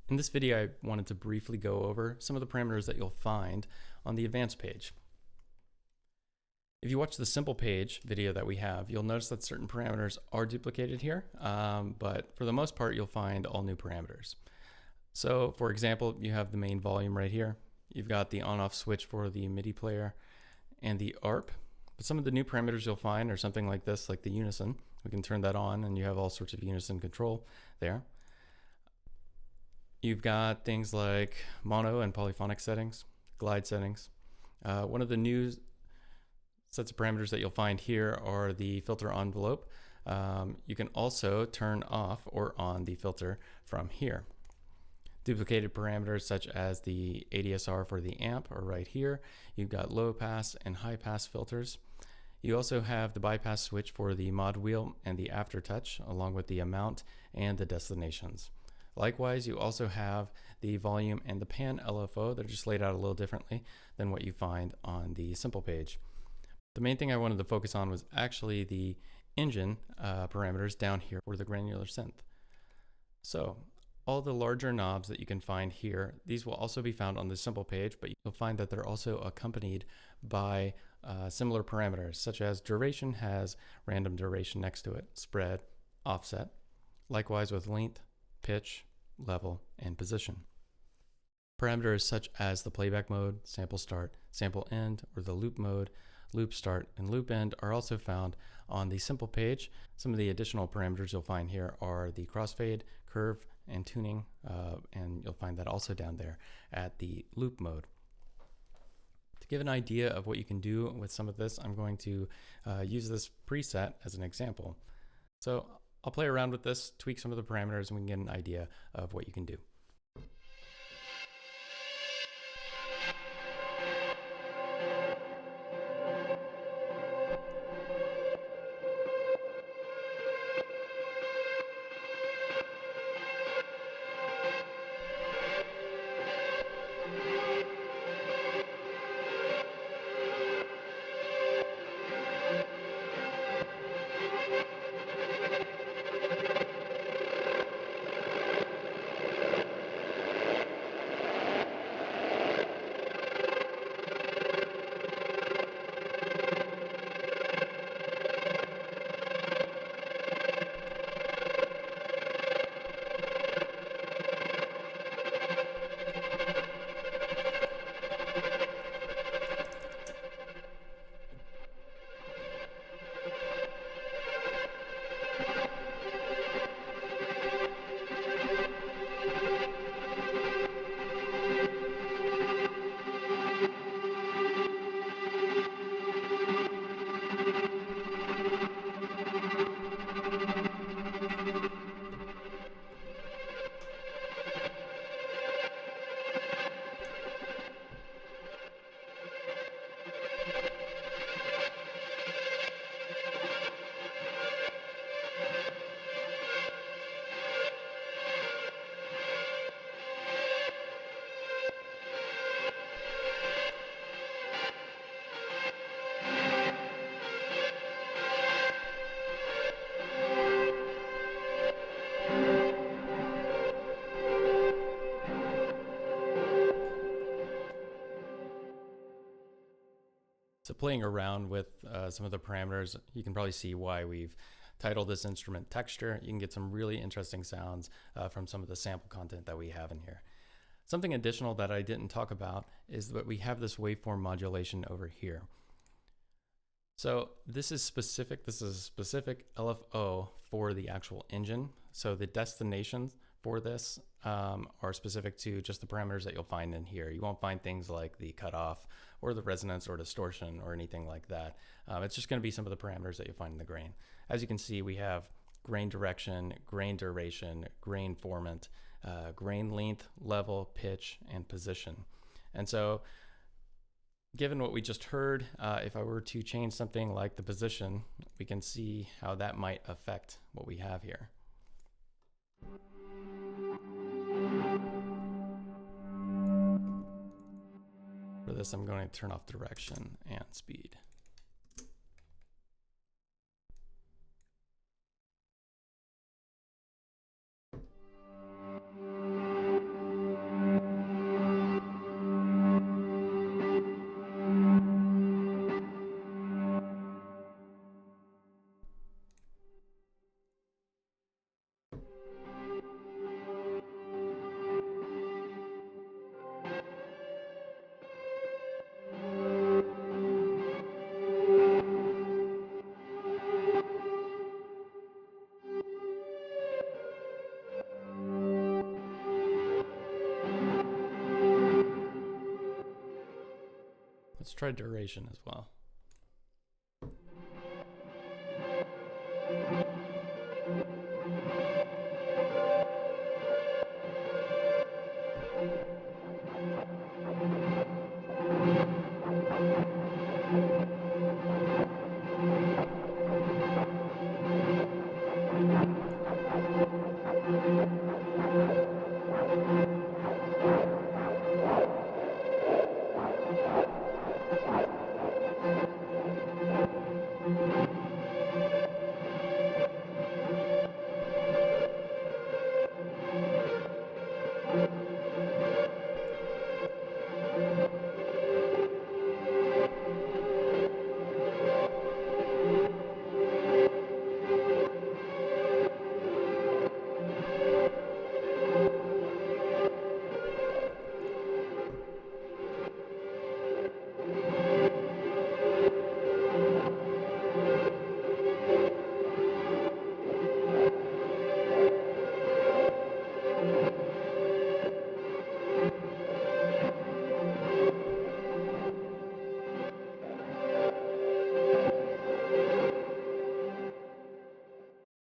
In this video, I wanted to briefly go over some of the parameters that you'll find on the advanced page. If you watch the simple page video that we have, you'll notice that certain parameters are duplicated here, but for the most part, you'll find all new parameters. So for example, you have the main volume right here. You've got the on-off switch for the MIDI player and the ARP. But some of the new parameters you'll find are something like this, like the unison. We can turn that on and you have all sorts of unison control there. You've got things like mono and polyphonic settings, glide settings. One of the new sets of parameters that you'll find here are the filter envelope. You can also turn off or on the filter from here. Duplicated parameters such as the ADSR for the amp are right here. You've got low pass and high pass filters. You also have the bypass switch for the mod wheel and the aftertouch, along with the amount and the destinations. Likewise, you also have the volume and the pan LFO. They're just laid out a little differently than what you find on the simple page. The main thing I wanted to focus on was actually the engine parameters down here for the granular synth. So all the larger knobs that you can find here, these will also be found on the simple page, but you'll find that they're also accompanied by similar parameters, such as duration has random duration next to it, spread, offset. Likewise with length, pitch, level, and position. Parameters such as the playback mode, sample start, sample end, or the loop mode, loop start, and loop end are also found on the simple page. Some of the additional parameters you'll find here are the crossfade, curve, and tuning, and you'll find that also down there at the loop mode. To give an idea of what you can do with some of this, I'm going to use this preset as an example. So I'll play around with this, tweak some of the parameters, and we can get an idea of what you can do. So playing around with some of the parameters, you can probably see why we've titled this instrument Texture. You can get some really interesting sounds from some of the sample content that we have in here. Something additional that I didn't talk about is that we have this waveform modulation over here. So this is a specific LFO for the actual engine. So the destinations for this are specific to just the parameters that you'll find in here. You won't find things like the cutoff or the resonance or distortion or anything like that. It's just going to be some of the parameters that you'll find in the grain. As you can see, we have grain direction, grain duration, grain formant, grain length, level, pitch, and position. And so given what we just heard, if I were to change something like the position, we can see how that might affect what we have here. For this, I'm going to turn off direction and speed. Let's try duration as well.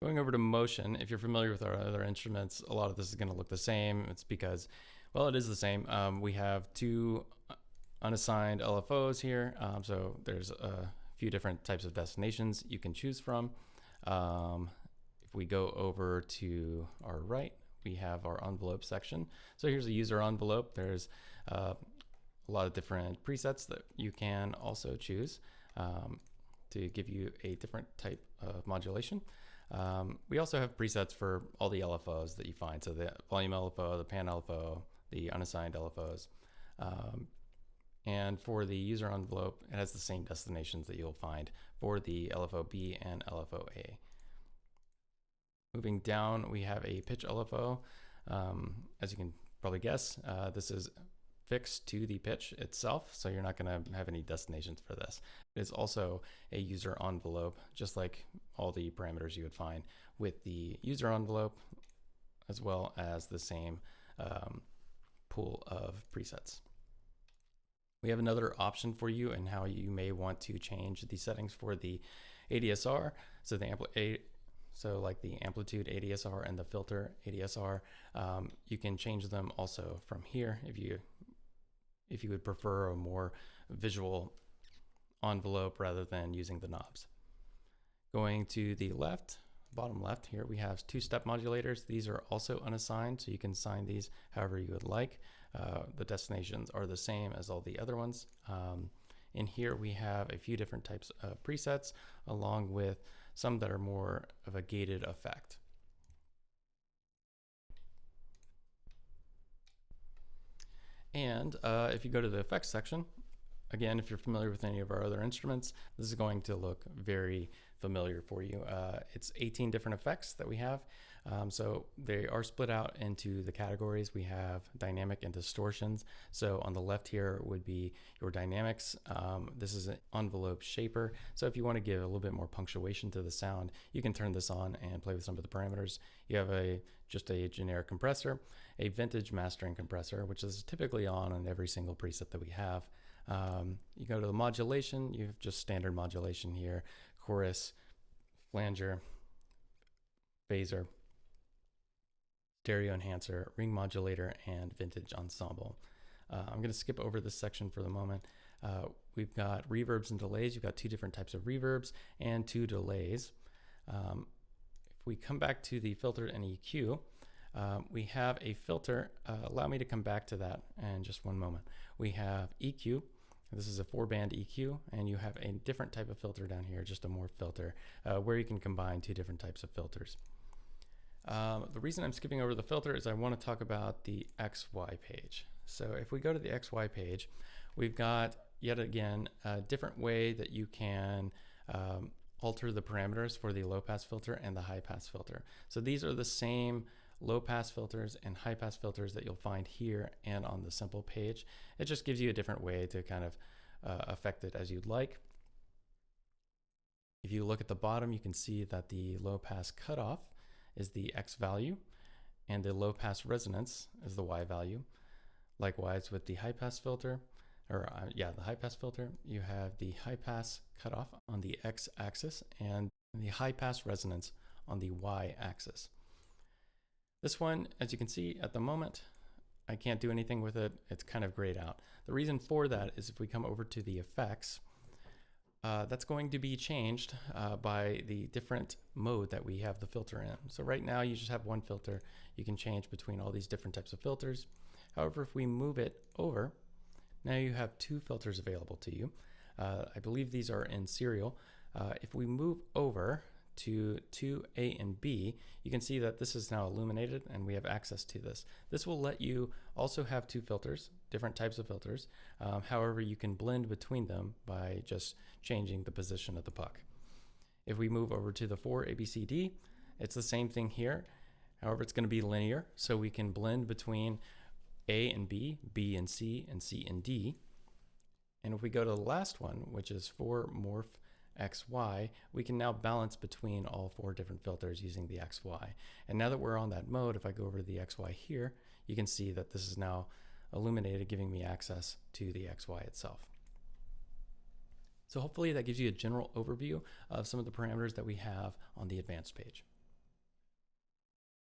Going over to motion, if you're familiar with our other instruments, a lot of this is going to look the same. It's because, well, it is the same. We have two unassigned LFOs here. So there's a few different types of destinations you can choose from. If we go over to our right, we have our envelope section. So here's a user envelope. There's a lot of different presets that you can also choose to give you a different type of modulation. We also have presets for all the LFOs that you find. So the volume LFO, the pan LFO, the unassigned LFOs. And for the user envelope, it has the same destinations that you'll find for the LFO B and LFO A. Moving down, we have a pitch LFO. As you can probably guess, this is fixed to the pitch itself, so you're not going to have any destinations for this. It's also a user envelope, just like all the parameters you would find with the user envelope, as well as the same pool of presets. We have another option for you in how you may want to change the settings for the ADSR. So like the amplitude ADSR and the filter ADSR, you can change them also from here if you would prefer a more visual envelope rather than using the knobs. Going to the left, bottom left here, we have two-step modulators. These are also unassigned, so you can assign these however you would like. The destinations are the same as all the other ones. In here we have a few different types of presets, along with some that are more of a gated effect. And if you go to the effects section, again, if you're familiar with any of our other instruments, this is going to look very familiar for you. It's 18 different effects that we have. So they are split out into the categories. We have dynamic and distortions. So on the left here would be your dynamics. This is an envelope shaper. So if you want to give a little bit more punctuation to the sound, you can turn this on and play with some of the parameters. You have just a generic compressor, a vintage mastering compressor, which is typically on every single preset that we have. You go to the modulation, you have just standard modulation here, chorus, flanger, phaser, stereo enhancer, ring modulator, and vintage ensemble. I'm going to skip over this section for the moment. We've got reverbs and delays. You've got two different types of reverbs and two delays. If we come back to the filter and EQ, we have a filter. Allow me to come back to that in just one moment. We have EQ. This is a 4-band EQ, and you have a different type of filter down here, just a morph filter, where you can combine two different types of filters. The reason I'm skipping over the filter is I want to talk about the XY page. So if we go to the XY page, we've got, yet again, a different way that you can alter the parameters for the low-pass filter and the high-pass filter. So these are the same low-pass filters and high-pass filters that you'll find here and on the simple page. It just gives you a different way to kind of affect it as you'd like. If you look at the bottom, you can see that the low-pass cutoff is the X value, and the low-pass resonance is the Y value. Likewise with the high-pass filter, the high pass filter, you have the high pass cutoff on the x-axis and the high pass resonance on the y-axis. This one, as you can see at the moment, I can't do anything with it. It's kind of grayed out. The reason for that is if we come over to the effects, that's going to be changed by the different mode that we have the filter in. So right now you just have one filter. You can change between all these different types of filters. However, if we move it over, now you have two filters available to you. I believe these are in serial. If we move over to 2A and B, you can see that this is now illuminated and we have access to this. This will let you also have two filters, different types of filters. However, you can blend between them by just changing the position of the puck. If we move over to the 4 ABCD, it's the same thing here. However, it's going to be linear, so we can blend between A and B, B and C and D. And if we go to the last one, which is 4 morph XY, we can now balance between all 4 different filters using the XY. And now that we're on that mode, if I go over to the XY here, you can see that this is now illuminated, giving me access to the XY itself. So hopefully that gives you a general overview of some of the parameters that we have on the advanced page.